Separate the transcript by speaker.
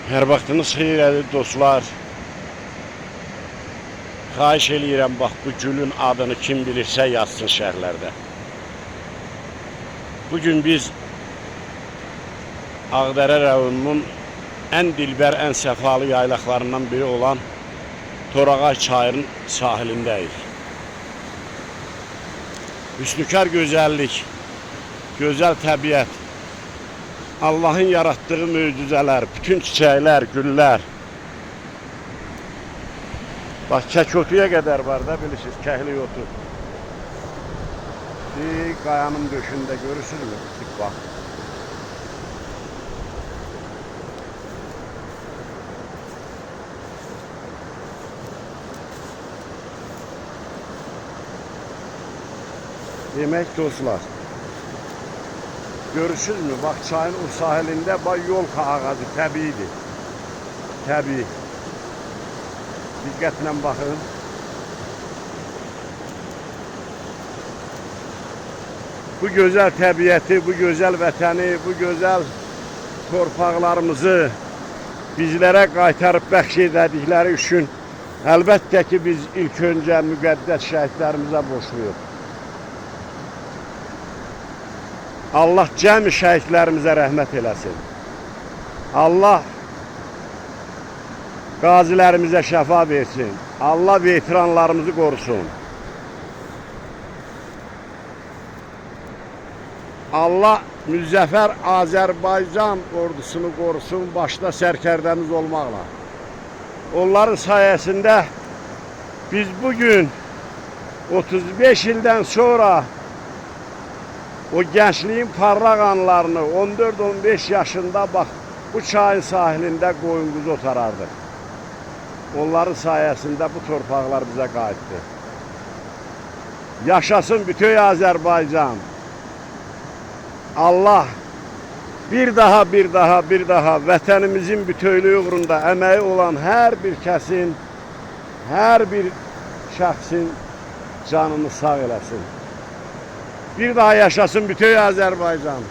Speaker 1: Hər vaxtınız xeyrədir dostlar. Xahiş eləyirəm, bax bu gülün adını kim bilirsə yazsın şərhlərdə. Bugün biz Ağdərə rayonunun ən dilbər, ən səfalı yaylaqlarından biri olan Torağay çayının sahilindəyik. Hüsnükar gözəllik, gözəl təbiət, Allah'ın yarattığı möcüzələr, bütün çiçəklər, güllər. Bax, kəkotuya qədər var da, bilirsiniz, kəhli otu. Qayanın döşündə görürsünüz mü? Bax. Demək dostlar, görürsünüz mü? Bak çayın o sahilinde bak yolka ağacı təbiidir. Təbii. Diqqətlə baxın. Bu gözəl təbiəti, bu gözəl vətəni, bu gözəl torpaqlarımızı bizlərə qaytarıb bəxş edədikləri üçün əlbəttə ki biz ilk öncə müqəddəs şəhidlərimizə borcluyuq. Allah cəmi şəhidlərimizə rəhmət eləsin. Allah qazilərimizə şəfa versin. Allah veteranlarımızı qorusun. Allah müzəffər Azərbaycan ordusunu qorusun, başda sərkərdəmiz olmaqla. Onların sayəsində biz bugün 35 ildən sonra o gençliğin parlak anlarını 14-15 yaşında bak bu çayın sahilinde koyun kuzu otarardık. Onların sayesinde bu torpaqlar bize qayıtdı. Yaşasın bütün Azerbaycan. Allah bir daha vətənimizin bütövlüyü uğrunda əməyi olan hər bir kəsin, hər bir şəxsin canını sağ eləsin. Bir daha yaşasın bütün Azerbaycan.